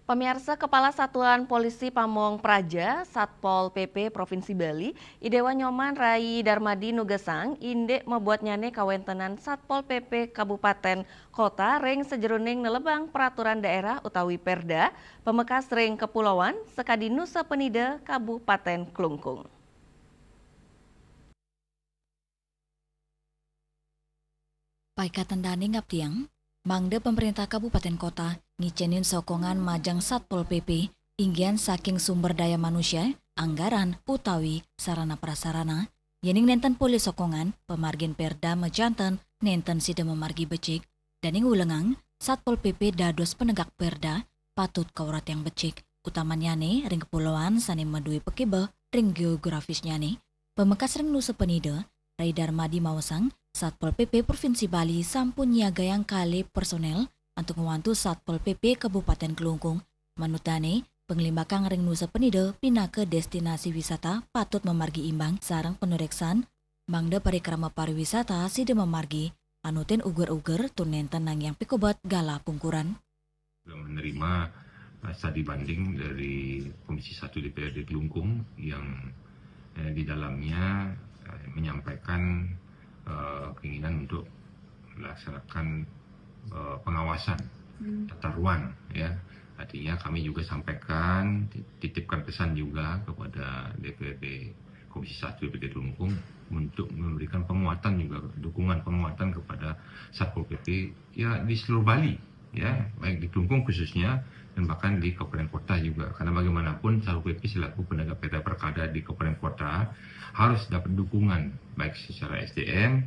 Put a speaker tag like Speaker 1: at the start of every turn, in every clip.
Speaker 1: Pemirsa, Kepala Satuan Polisi Pamong Praja, Satpol PP Provinsi Bali, Idewa Nyoman Rai Darmadi Nugesang, inde membuat nyane kawentenan Satpol PP Kabupaten Kota ring sejeruning nelebang peraturan daerah utawi Perda, pemekas ring kepulauan, sekadi Nusa Penida Kabupaten Klungkung.
Speaker 2: Paikatan Dani ngaptiang, mangde pemerintah Kabupaten Kota ngicenin sokongan majang Satpol PP inggian saking sumber daya manusia, anggaran, utawi, sarana prasarana, yening nenten pulih sokongan, pemargin Perda mejanten, nenten sida memargi becik, dan ing ulengang, Satpol PP dados penegak Perda, patut kaurat yang becik, utamanya nih ring kepulauan sani medui pekibe, ring geografisnya nih, pemekas ring Nusa Penida, Rai Darmadi Mawasang, Satpol PP Provinsi Bali sampun nyiaga yang kali personel untuk membantu Satpol PP Kabupaten Klungkung. Manutane, penglimbakang ring Nusa Penida pindah ke destinasi wisata patut memargi imbang sarang penureksan mangda parikrama pariwisata sida memargi anutin uger-uger tunenten nang yang pikobat gala pungkuran.
Speaker 3: Menerima studi banding dari Komisi 1 DPRD Klungkung yang di dalamnya menyampaikan keinginan untuk melaksanakan pengawasan tata ruang, ya. Artinya kami juga sampaikan, titipkan pesan juga kepada DPRD Komisi 1 DPRD Klungkung untuk memberikan penguatan juga, dukungan penguatan kepada Satpol PP ya di seluruh Bali, ya, baik di Klungkung khususnya dan bahkan di kabupaten kota juga, karena bagaimanapun Satpol PP selaku penegak perda perkada di kabupaten kota harus dapat dukungan baik secara SDM,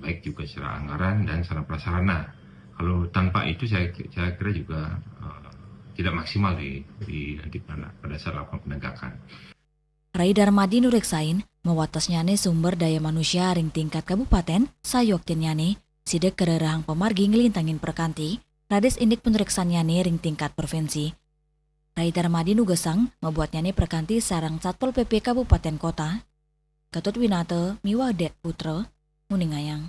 Speaker 3: baik juga secara anggaran dan sarana prasarana. Kalau tanpa itu saya kira juga tidak maksimal nanti pada saat lakukan penegakan.
Speaker 2: Rai Darmadi nureksain mewatasnyane sumber daya manusia ring tingkat kabupaten sayoktinyane sidek kererahang pemargi ngelintangin perkanti rades indik penureksanyane ring tingkat provinsi. Rai Darmadi nugesang membuatnyane perkanti sarang Satpol PP Kabupaten Kota. Ketut Winate Miwadet Putra Muningayang.